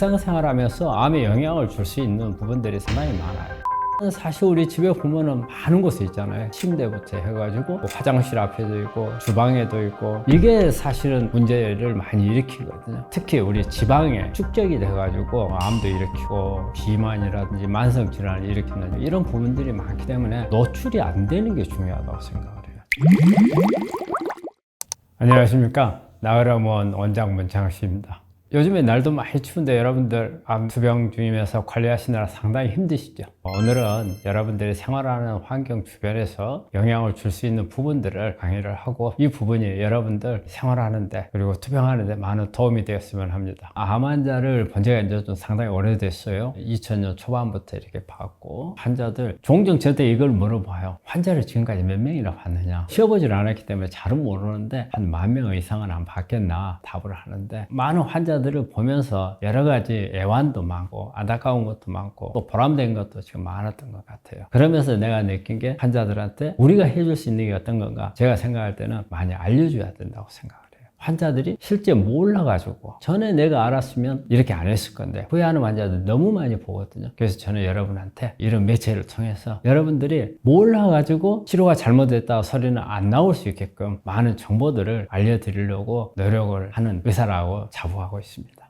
일상생활하면서 암에 영향을 줄 수 있는 부분들이 상당히 많아요. 사실 우리 집에 보면은 많은 곳에 있잖아요. 침대부터 해가지고 화장실 앞에도 있고 주방에도 있고, 이게 사실은 문제를 많이 일으키거든요. 특히 우리 지방에 축적이 돼가지고 암도 일으키고 비만이라든지 만성질환을 일으키는 이런 부분들이 많기 때문에 노출이 안 되는 게 중요하다고 생각을 해요. 안녕하십니까, 나으람원 원장 문창식입니다. 요즘에 날도 많이 추운데 여러분들 암 투병 중이면서 관리하시느라 상당히 힘드시죠? 오늘은 여러분들이 생활하는 환경 주변에서 영향을 줄 수 있는 부분들을 강의를 하고, 이 부분이 여러분들 생활하는데 그리고 투병하는데 많은 도움이 되었으면 합니다. 암 환자를 본 지가 이제 좀 상당히 오래됐어요. 2000년 초반부터 이렇게 봤고, 환자들 종종 저한테 이걸 물어봐요. 환자를 지금까지 몇 명이나 봤느냐? 쉬어보질 않았기 때문에 잘은 모르는데 한 10,000명 이상은 안 봤겠나 답을 하는데, 많은 환자들을 보면서 여러 가지 애환도 많고 안타까운 것도 많고 또 보람된 것도 지금 많았던 것 같아요. 그러면서 내가 느낀 게, 환자들한테 우리가 해줄 수 있는 게 어떤 건가, 제가 생각할 때는 많이 알려줘야 된다고 생각을 해요. 환자들이 실제 몰라가지고 전에 내가 알았으면 이렇게 안 했을 건데 후회하는 환자들 너무 많이 보거든요. 그래서 저는 여러분한테 이런 매체를 통해서 여러분들이 몰라가지고 치료가 잘못됐다고 소리는 안 나올 수 있게끔 많은 정보들을 알려드리려고 노력을 하는 의사라고 자부하고 있습니다.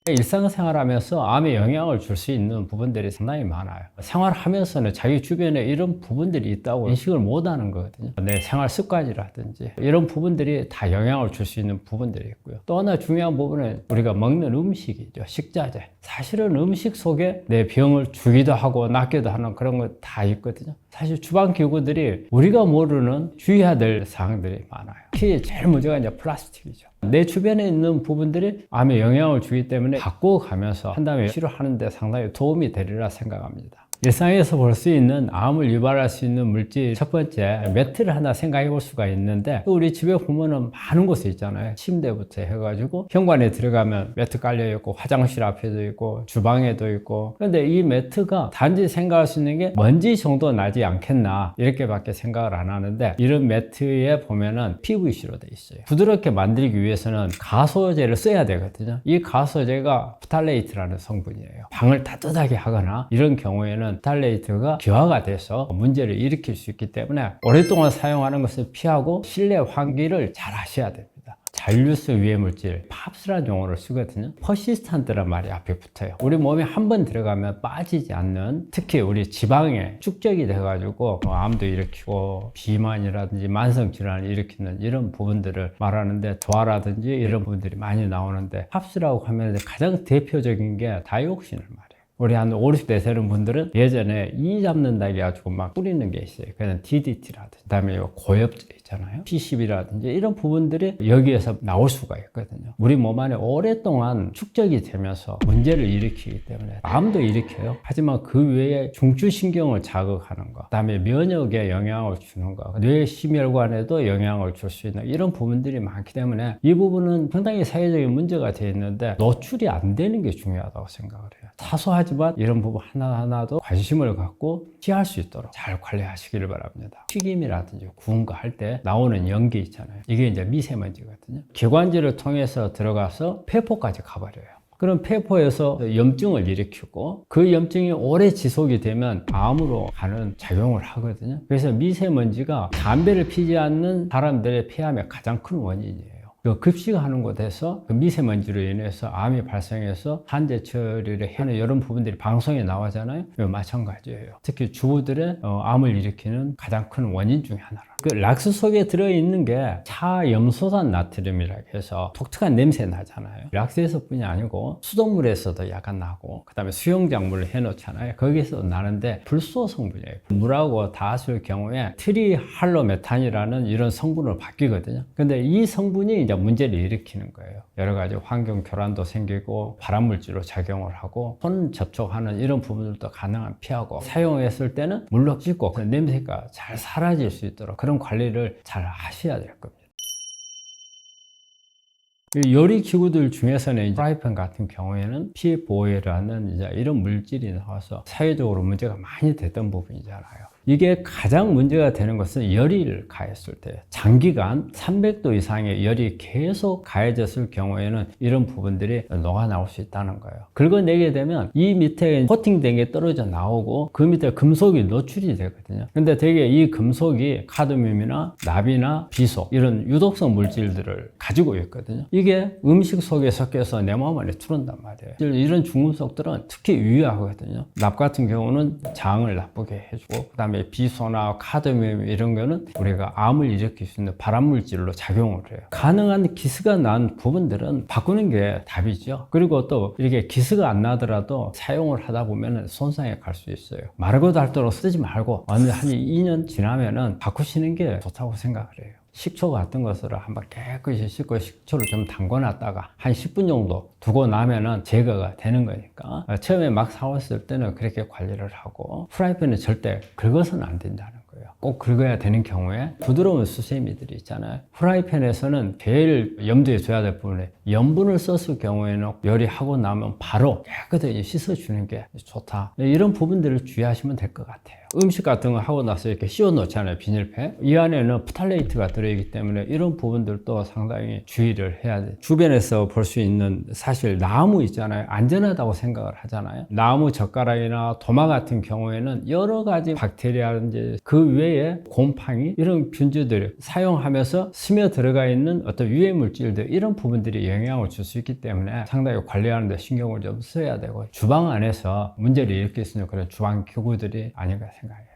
일상생활하면서 암에 영향을 줄 수 있는 부분들이 상당히 많아요. 생활하면서는 자기 주변에 이런 부분들이 있다고 인식을 못하는 거거든요. 내 생활 습관이라든지 이런 부분들이 다 영향을 줄 수 있는 부분들이 있고요. 또 하나 중요한 부분은 우리가 먹는 음식이죠. 식자재. 사실은 음식 속에 내 병을 주기도 하고 낫기도 하는 그런 거 다 있거든요. 사실 주방기구들이 우리가 모르는 주의해야 될 사항들이 많아요. 특히 제일 문제가 이제 플라스틱이죠. 내 주변에 있는 부분들이 암에 영향을 주기 때문에 바꿔가면서 한 다음에 치료하는 데 상당히 도움이 되리라 생각합니다. 일상에서 볼 수 있는 암을 유발할 수 있는 물질, 첫 번째 매트를 하나 생각해 볼 수가 있는데, 우리 집에 보면은 많은 곳에 있잖아요. 침대부터 해가지고 현관에 들어가면 매트 깔려 있고 화장실 앞에도 있고 주방에도 있고. 그런데 이 매트가 단지 생각할 수 있는 게 먼지 정도 나지 않겠나 이렇게밖에 생각을 안 하는데, 이런 매트에 보면은 PVC로 돼 있어요. 부드럽게 만들기 위해서는 가소제를 써야 되거든요. 이 가소제가 프탈레이트라는 성분이에요. 방을 따뜻하게 하거나 이런 경우에는 프탈레이트가 기화가 돼서 문제를 일으킬 수 있기 때문에 오랫동안 사용하는 것을 피하고 실내 환기를 잘 하셔야 됩니다. 잔류성 유해 물질, 팝스라는 용어를 쓰거든요. 퍼시스탄트란 말이 앞에 붙어요. 우리 몸에 한 번 들어가면 빠지지 않는, 특히 우리 지방에 축적이 돼가지고 암도 일으키고 비만이라든지 만성질환을 일으키는 이런 부분들을 말하는데, 저하라든지 이런 부분들이 많이 나오는데, 팝스라고 하면 가장 대표적인 게 다이옥신을 말해요. 우리 한 50대 되는 분들은 예전에 이 잡는다 해가지고 막 뿌리는 게 있어요. 그냥 DDT라든지, 그 다음에 고엽제 있잖아요. P10이라든지 이런 부분들이 여기에서 나올 수가 있거든요. 우리 몸 안에 오랫동안 축적이 되면서 문제를 일으키기 때문에 암도 일으켜요. 하지만 그 외에 중추신경을 자극하는 거, 그 다음에 면역에 영향을 주는 거, 뇌 심혈관에도 영향을 줄 수 있는 이런 부분들이 많기 때문에 이 부분은 상당히 사회적인 문제가 되어 있는데 노출이 안 되는 게 중요하다고 생각을 해요. 사소하지만 이런 부분 하나하나도 관심을 갖고 피할 수 있도록 잘 관리하시기를 바랍니다. 튀김이라든지 구운 거 할 때 나오는 연기 있잖아요. 이게 이제 미세먼지거든요. 기관지를 통해서 들어가서 폐포까지 가버려요. 그럼 폐포에서 염증을 일으키고, 그 염증이 오래 지속이 되면 암으로 가는 작용을 하거든요. 그래서 미세먼지가 담배를 피지 않는 사람들의 폐암의 가장 큰 원인이에요. 그 급식하는 곳에서 그 미세먼지로 인해서 암이 발생해서 한제 처리를 하는 이런 부분들이 방송에 나오잖아요. 마찬가지예요. 특히 주부들의 암을 일으키는 가장 큰 원인 중에 하나라. 그 락스 속에 들어있는 게 차염소산 나트륨이라고 해서 독특한 냄새 나잖아요. 락스에서뿐이 아니고 수돗물에서도 약간 나고, 그 다음에 수영장물을 해놓잖아요. 거기서 나는데 불소 성분이에요. 물하고 닿았을 경우에 트리할로메탄이라는 이런 성분으로 바뀌거든요. 근데 이 성분이 이제 문제를 일으키는 거예요. 여러 가지 환경 교란도 생기고 발암물질로 작용을 하고, 손 접촉하는 이런 부분들도 가능한 피하고, 사용했을 때는 물로 씻고 그 냄새가 잘 사라질 수 있도록 그런 관리를 잘 하셔야 될 겁니다. 요리 기구들 중에서는 프라이팬 같은 경우에는 PFOA라는 이런 물질이 나와서 사회적으로 문제가 많이 됐던 부분이잖아요. 이게 가장 문제가 되는 것은 열이 가했을 때, 장기간 300도 이상의 열이 계속 가해졌을 경우에는 이런 부분들이 녹아 나올 수 있다는 거예요. 긁어내게 되면 이 밑에 코팅된 게 떨어져 나오고 그 밑에 금속이 노출이 되거든요. 근데 되게 이 금속이 카드뮴이나 납이나 비소 이런 유독성 물질들을 가지고 있거든요. 이게 음식 속에 섞여서 내 몸 안에 들어온단 말이에요. 이런 중금속들은 특히 유해하거든요. 납 같은 경우는 장을 나쁘게 해주고, 그 다음에 비소나 카드뮴 이런 거는 우리가 암을 일으킬 수 있는 발암물질로 작용을 해요. 가능한 기스가 난 부분들은 바꾸는 게 답이죠. 그리고 또 이렇게 기스가 안 나더라도 사용을 하다 보면 손상에 갈 수 있어요. 마르고 닳도록 쓰지 말고 한 2년 지나면은 바꾸시는 게 좋다고 생각을 해요. 식초 같은 것을 한번 깨끗이 씻고 식초를 좀 담궈놨다가 한 10분 정도 두고 나면은 제거가 되는 거니까, 처음에 막 사왔을 때는 그렇게 관리를 하고, 프라이팬은 절대 긁어서는 안 된다는 거예요. 꼭 긁어야 되는 경우에 부드러운 수세미들이 있잖아요. 프라이팬에서는 제일 염두에 둬야 될 부분에 염분을 썼을 경우에는 요리하고 나면 바로 깨끗하게 씻어주는 게 좋다. 이런 부분들을 주의하시면 될 것 같아요. 음식 같은 거 하고 나서 이렇게 씌워 놓잖아요, 비닐팩. 이 안에는 프탈레이트가 들어있기 때문에 이런 부분들도 상당히 주의를 해야 돼요. 주변에서 볼 수 있는, 사실 나무 있잖아요, 안전하다고 생각을 하잖아요. 나무 젓가락이나 도마 같은 경우에는 여러 가지 박테리아든지 그 외에 곰팡이 이런 균주들을 사용하면서 스며 들어가 있는 어떤 유해 물질들, 이런 부분들이 영향을 줄 수 있기 때문에 상당히 관리하는 데 신경을 좀 써야 되고, 주방 안에서 문제를 일으킬 수 있는 그런 주방 기구들이 아닌가 생각해요.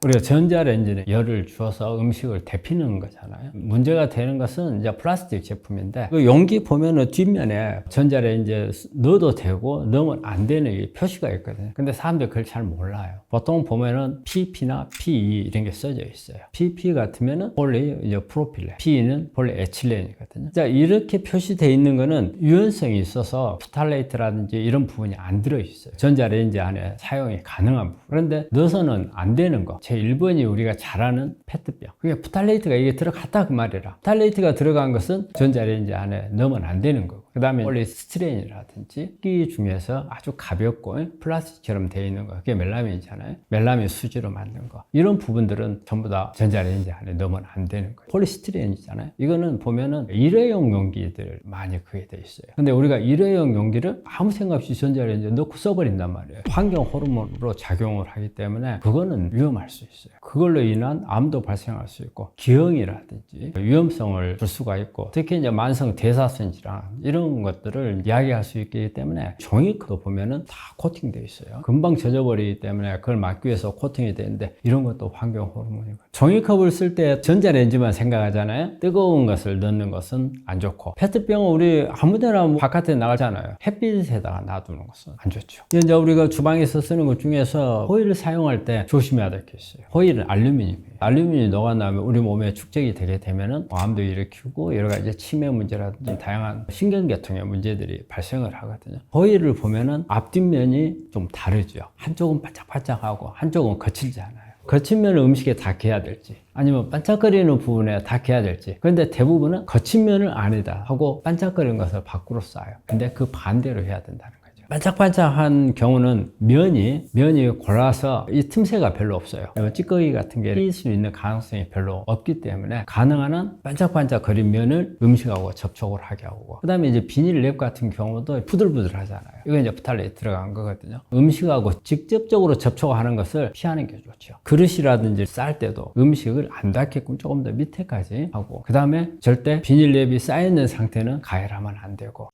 우리가 전자레인지는 열을 주어서 음식을 데피는 거잖아요. 문제가 되는 것은 이제 플라스틱 제품인데, 그 용기 보면은 뒷면에 전자레인지에 넣어도 되고 넣으면 안 되는 이 표시가 있거든요. 근데 사람들이 그걸 잘 몰라요. 보통 보면은 PP나 PE 이런 게 써져 있어요. PP 같으면은 폴리 이제 프로필렌, PE는 폴리에틸렌이거든요. 자, 이렇게 표시되어 있는 거는 유연성이 있어서 프탈레이트라든지 이런 부분이 안 들어 있어요. 전자레인지 안에 사용이 가능한 부분. 그런데 넣어서는 안 되는 거. 제 1번이 우리가 잘 아는 페트병. 그게 프탈레이트가 이게 들어갔다 그 말이라. 프탈레이트가 들어간 것은 전자레인지 안에 넣으면 안 되는 거고. 그 다음에 폴리스티렌이라든지 끼 중에서 아주 가볍고 플라스틱처럼 되어 있는 거. 그게 멜라민이잖아요. 멜라민 수지로 만든 거. 이런 부분들은 전부 다 전자레인지 안에 넣으면 안 되는 거예요. 폴리스티렌이잖아요. 이거는 보면은 일회용 용기들 많이 그게 돼 있어요. 근데 우리가 일회용 용기를 아무 생각 없이 전자레인지에 넣고 써버린단 말이에요. 환경 호르몬으로 작용을 하기 때문에 그거는 위험할 수 있어요. 그걸로 인한 암도 발생할 수 있고, 기형이라든지 위험성을 줄 수가 있고, 특히 이제 만성 대사성 질환 이런 것들을 이야기할 수 있기 때문에 종이컵도 보면은 다 코팅되어 있어요. 금방 젖어버리기 때문에 그걸 막기 위해서 코팅이 되는데, 이런 것도 환경 호르몬이고. 종이컵을 쓸 때 전자레인지만 생각하잖아요. 뜨거운 것을 넣는 것은 안 좋고, 페트병은 우리 아무데나 바깥에 나가잖아요. 햇빛에다가 놔두는 것은 안 좋죠. 이제 우리가 주방에서 쓰는 것 중에서 호일을 사용할 때 조심해야 될 게 있어요. 호일은 알루미늄이에요. 알루미늄이 녹아나면 우리 몸에 축적이 되게 되면은 암도 일으키고 여러 가지 치매 문제라든지 다양한 신경계통의 문제들이 발생을 하거든요. 호일을 보면은 앞뒷면이 좀 다르죠. 한쪽은 반짝반짝하고 한쪽은 거칠지 않아요. 거친 면을 음식에 닿게 해야 될지, 아니면 반짝거리는 부분에 닿게 해야 될지. 그런데 대부분은 거친 면을 안에다 하고 반짝거리는 것을 밖으로 쏴요. 근데 그 반대로 해야 된다는 거예요. 반짝반짝한 경우는 면이 골라서 이 틈새가 별로 없어요. 찌꺼기 같은 게 끼일 수 있는 가능성이 별로 없기 때문에 가능한 한 반짝반짝거린 면을 음식하고 접촉을 하게 하고, 그 다음에 이제 비닐랩 같은 경우도 부들부들 하잖아요. 이거 이제 프탈레이트 들어간 거거든요. 음식하고 직접적으로 접촉하는 것을 피하는 게 좋죠. 그릇이라든지 쌀 때도 음식을 안 닿게끔 조금 더 밑에까지 하고, 그 다음에 절대 비닐랩이 쌓여있는 상태는 가열하면 안 되고.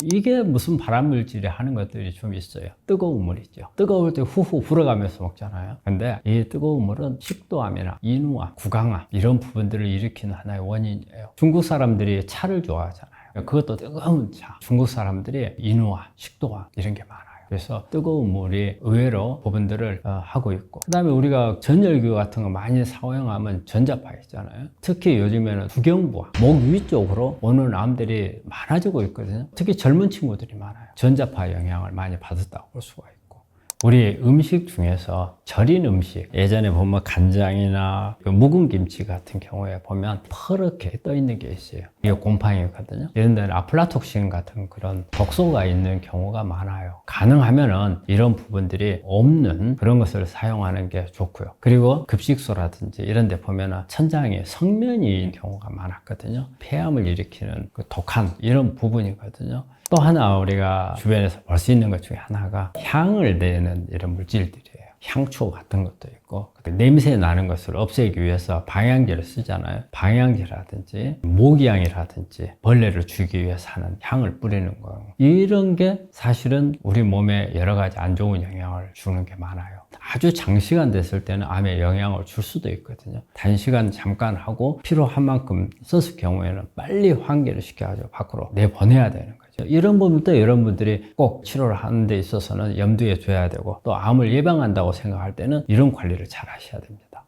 이게 무슨 발암물질이 하는 것들이 좀 있어요. 뜨거운 물이죠. 뜨거울 때 후후 불어가면서 먹잖아요. 근데 이 뜨거운 물은 식도암이나 인후암, 구강암 이런 부분들을 일으키는 하나의 원인이에요. 중국 사람들이 차를 좋아하잖아요. 그것도 뜨거운 차. 중국 사람들이 인후암, 식도암 이런 게 많아요. 그래서 뜨거운 물이 의외로 부분들을 하고 있고, 그 다음에 우리가 전열기구 같은 거 많이 사용하면 전자파 있잖아요. 특히 요즘에는 두경부와 목 위쪽으로 오는 암들이 많아지고 있거든요. 특히 젊은 친구들이 많아요. 전자파 영향을 많이 받았다고 볼 수가 있고, 우리 음식 중에서 절인 음식, 예전에 보면 간장이나 그 묵은 김치 같은 경우에 보면 퍼렇게 떠 있는 게 있어요. 이게 곰팡이거든요. 이런 데는 아플라톡신 같은 그런 독소가 있는 경우가 많아요. 가능하면은 이런 부분들이 없는 그런 것을 사용하는 게 좋고요. 그리고 급식소라든지 이런 데 보면은 천장에 성면이 경우가 많았거든요. 폐암을 일으키는 그 독한 이런 부분이거든요. 또 하나 우리가 주변에서 볼 수 있는 것 중에 하나가 향을 내는 이런 물질들이에요. 향초 같은 것도 있고 냄새 나는 것을 없애기 위해서 방향제를 쓰잖아요. 방향제라든지 모기향이라든지 벌레를 죽이기 위해서 하는 향을 뿌리는 거, 이런 게 사실은 우리 몸에 여러 가지 안 좋은 영향을 주는 게 많아요. 아주 장시간 됐을 때는 암에 영향을 줄 수도 있거든요. 단시간 잠깐 하고 필요한 만큼 썼을 경우에는 빨리 환기를 시켜가지고 밖으로 내보내야 되는 거죠. 이런 부분도 여러분들이 꼭 치료를 하는 데 있어서는 염두에 둬야 되고, 또 암을 예방한다고 생각할 때는 이런 관리를 잘 하셔야 됩니다.